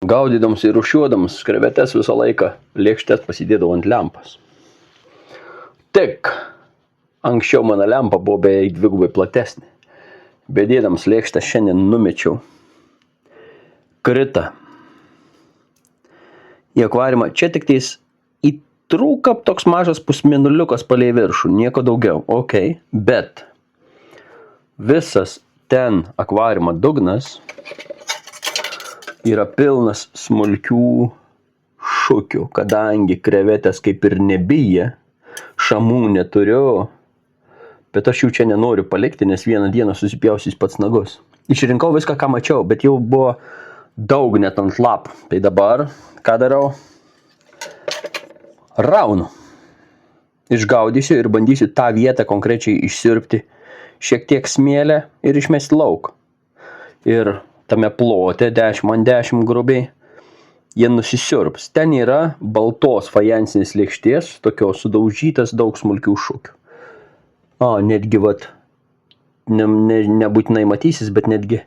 Gaudydams ir rūšiuodams krevetes visą laiką lėkštes pasidėdavau ant lempas. Tik anksčiau mano lempa buvo beveik dvigubai platesnė. Bedėdams lėkštę šiandien numečiau. Krita į akvariumą. Čia tik tais įtrūka toks mažas pusmėnuliukas palei viršų, nieko daugiau. Ok, bet visas ten akvariumo dugnas yra pilnas smulkių šukių, kadangi krevetės kaip ir nebiję, šamų neturiu, bet aš jų čia nenoriu palikti, nes vieną dieną susipjausys pats nagus. Išrinkau viską, ką mačiau, bet jau buvo daug net ant lapų. Tai dabar, ką darau? Raunu. Išgaudysiu ir bandysiu tą vietą konkrečiai išsiurbti šiek tiek smėlę ir išmesti lauk. Ir tame plote 10x10 grubiai jie nusisiurbs. Ten yra baltos fajansinės lėkštės, tokios sudaužytas daug smulkių šukių. Netgi vat, nebūtinai matysis, bet netgi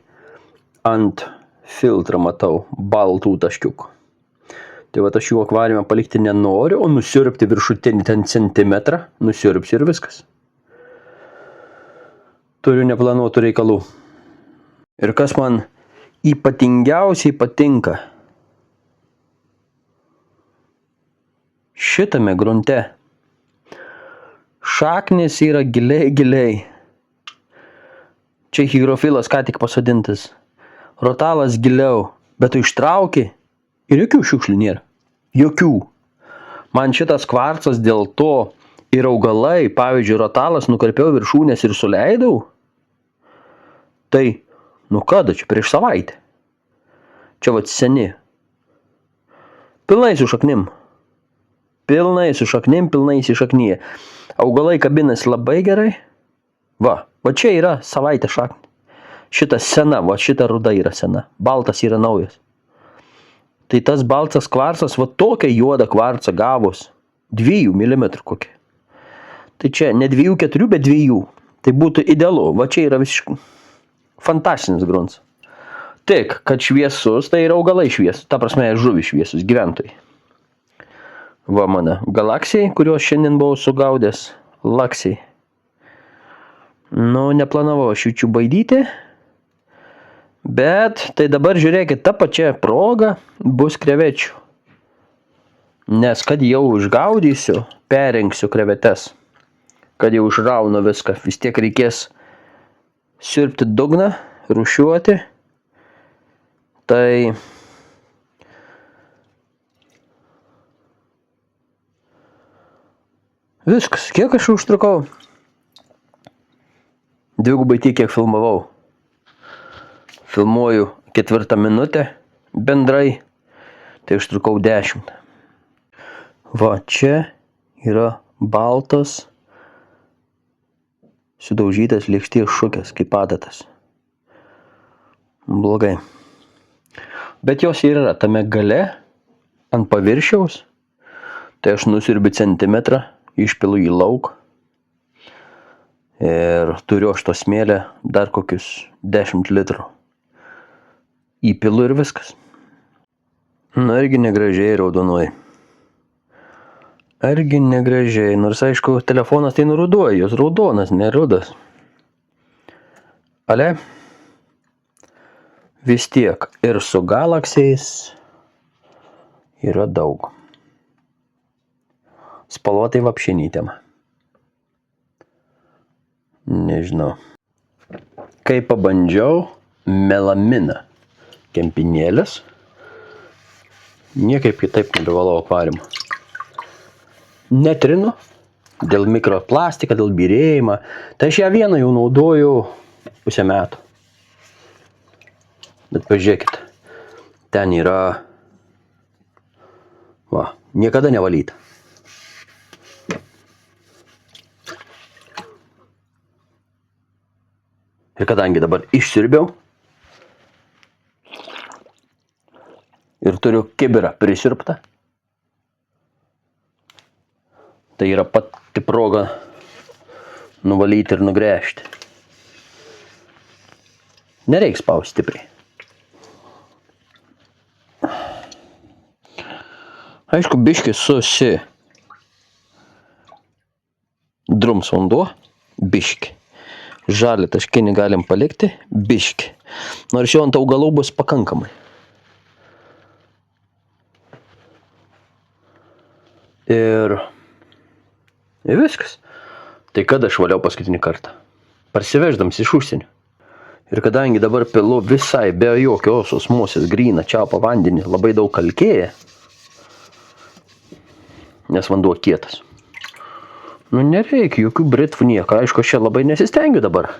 ant filtrą matau baltų taškiukų. Tai vat aš jų akvariume palikti nenoriu, o nusiurbti viršutinį ten centimetrą, nusiurbsiu ir viskas. Turiu neplanuotų reikalų. Ir kas man ypatingiausiai patinka šitame grunte. Šaknis yra giliai. Čia higrofilas ką tik pasodintas. Rotalas giliau, bet tu ištrauki ir jokių šiukšlių nėra. Jokių. Man šitas kvarcas dėl to ir augalai, pavyzdžiui, rotalas nukarpiau viršūnės ir suleidau. Tai, kada čia prieš savaitę? Čia vat seni. Pilnai su šaknim. Pilnai įsišaknyja. Augalai kabinasi labai gerai. Va čia yra savaitė šaknį. Šita sena, šita ruda yra sena. Baltas yra naujas. Tai tas baltas kvarcas, tokia juoda kvarca gavus. 2 mm kokia. Tai čia ne 2-4, bet 2. Tai būtų idealu. Čia yra visiškai fantastinis grunts. Tik, kad šviesus, tai yra augalai šviesus. Ta prasme, žuvys šviesus, gyventojai. Mano galaksijai, kuriuos šiandien buvau sugaudęs. Laksiai. Neplanavau aš jų baidyti. Bet, tai dabar žiūrėkit, ta pačia proga bus krevečių. Nes kad jau išgaudysiu, perrinksiu krevetes. Kad jau išraunu viską. Vis tiek reikės siurbti dugną, rūšiuoti. Tai viskas. Kiek aš užtrukau? 2 tiek, kiek filmavau. Filmuoju 4 minutę bendrai. Tai užtrukau 10. Čia yra baltas sudaužytas lėkštės šukės, kaip adatas. Blogai. Bet jos yra tame gale, ant paviršiaus. Tai aš nusirbiu centimetrą, išpilu į lauk. Ir turiu aš to smėlę dar kokius 10 litrų. Įpilu ir viskas. Argi negražiai raudonuoja. Argi negražiai, nors aišku, telefonas tai nuruduoja, jos raudonas, ne rudas. Ale, vis tiek ir su galaksiais yra daug. Spalvotai vapšenytėm. Nežinau. Kai pabandžiau melaminą kempinėlės, niekaip kitaip nebevalau akvariumą. Netrinu dėl mikroplastiką, dėl byrėjimą. Tai aš ją vieną jau naudoju pusę metų. Bet pažiūrėkit, ten yra niekada nevalyta. Ir kadangi dabar išsiurbiau ir turiu kibirą prisiurbtą, tai yra pati proga nuvalyti ir nugręžti. Nereiks spausti stipriai. Aišku, biški drums vanduo, biški. Žalį taškinį galim palikti, biški. Nors jau ant augalų bus pakankamai. Ir viskas. Tai kada aš valiau paskutinį kartą? Parsiveždams iš užsienio. Ir kadangi dabar pilu visai be jokios osmosės gryną čiaupą vandenį, labai daug kalkėja, nes vanduo kietas. Nu, nereikia jokių britvų nieko. Aišku, aš čia labai nesistengiu dabar.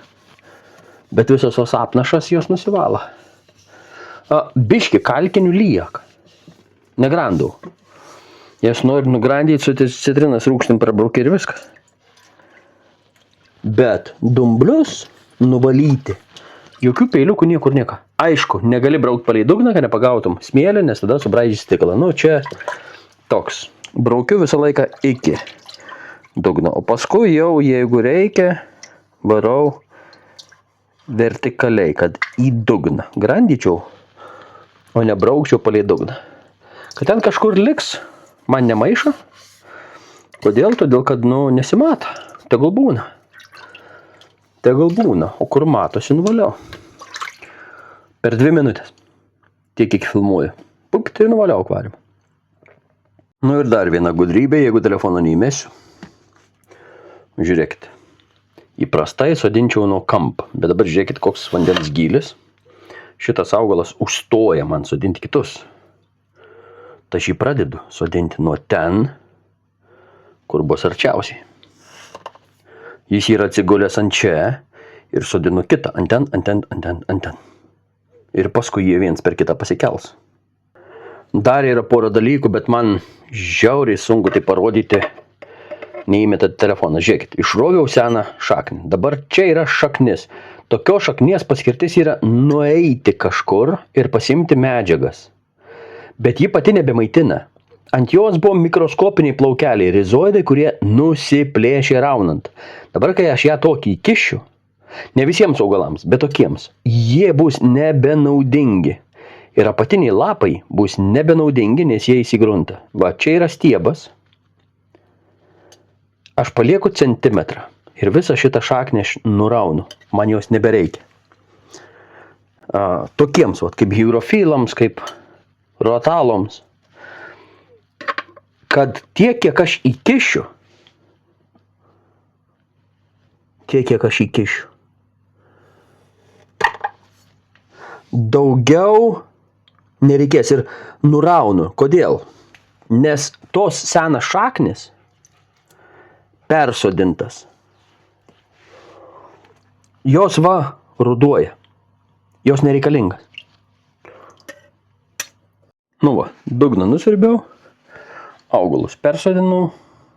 Bet visos tos apnašas jos nusivalo. Biški kalkinių lieka. Negrandau. Jas nori nugrandyti su citrinas rūgštim prabrauki ir viskas. Bet dumblius nuvalyti. Jokių peiliukų niekur nieko. Aišku, negali braukt palei dugną, kad nepagautum smėlį, nes tada subraižys stiklą. Nu, čia toks. Braukiu visą laiką iki dugno. O paskui jau, jeigu reikia, varau vertikaliai, kad į dugną grandyčiau, o nebraukčiau palei dugną. Kad ten kažkur liks, man nemaišo. Kodėl? Todėl, kad, nesimato. Tegul būna. Tegul būna. O kur matosi, nuvaliau. Per 2 minutės. Tiek, kiek filmuoju. Puk, tai nuvaliau akvariumą. Nu ir dar viena gudrybė, jeigu telefono neįmesiu. Žiūrėkit. Įprastai sodinčiau nuo kampo. Bet dabar žiūrėkit, koks vandens gylis. Šitas augalas užstoja man sodinti kitus. Tai aš jį pradedu sodinti nuo ten, kur bus arčiausiai. Jis yra atsigulęs ant čia ir sodinu kitą ant ten. Ir paskui jie viens per kitą pasikels. Dar yra pora dalykų, bet man žiauriai sunku tai parodyti, neįmetat telefoną. Žiūrėkit, išroviau seną šaknį. Dabar čia yra šaknis. Tokios šaknies paskirtis yra nueiti kažkur ir pasimti medžiagas. Bet ji pati nebemaitina. Ant jos buvo mikroskopiniai plaukeliai, rizoidai, kurie nusiplėšė raunant. Dabar, kai aš ją tokį įkišiu, ne visiems augalams, bet tokiems, jie bus nebenaudingi. Ir apatiniai lapai bus nebenaudingi, nes jie įsigrunta. Va, čia yra stiebas. Aš palieku centimetrą ir visą šitą šaknį aš nuraunu. Man jos nebereikia. Tokiems, va, kaip hydrofilams, kaip rotaloms. Kad tiek, kiek aš įkišiu, daugiau nereikės ir nuraunu. Kodėl? Nes tos senas šaknis persodintas. Jos ruduoja. Jos nereikalingas. Nu va, dugną nusirbiau. Augalus persodinau.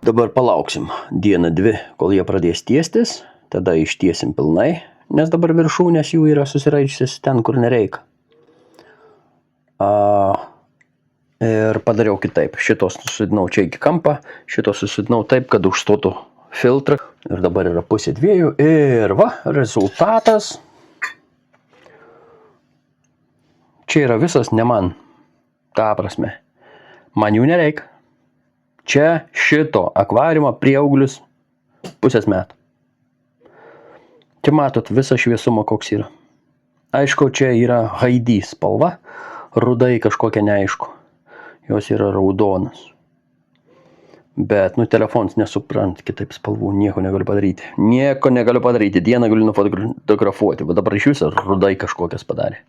Dabar palauksim 1-2, kol jie pradės tiestis. Tada ištiesim pilnai, nes dabar viršūnės jų yra susiraičiusios ten, kur nereikia. Ir padariau kitaip. Šitos susodinau čia iki kampą. Šitos susodinau taip, kad užstotų filtrą. Ir dabar yra 1:2. Ir va, rezultatas. Čia yra visas ne man. Ta prasme. Man jų nereikia. Čia šito akvariumo prieauglius 0,5 metų. Čia matot visą šviesumą, koks yra. Aišku, čia yra haidį spalva, rudai kažkokia neaišku. Jos yra raudonas. Bet, telefonas nesuprant kitaip spalvų, nieko negaliu padaryti. Dieną galiu nufotografuoti, bet dabar iš viso rudai kažkokias padarė.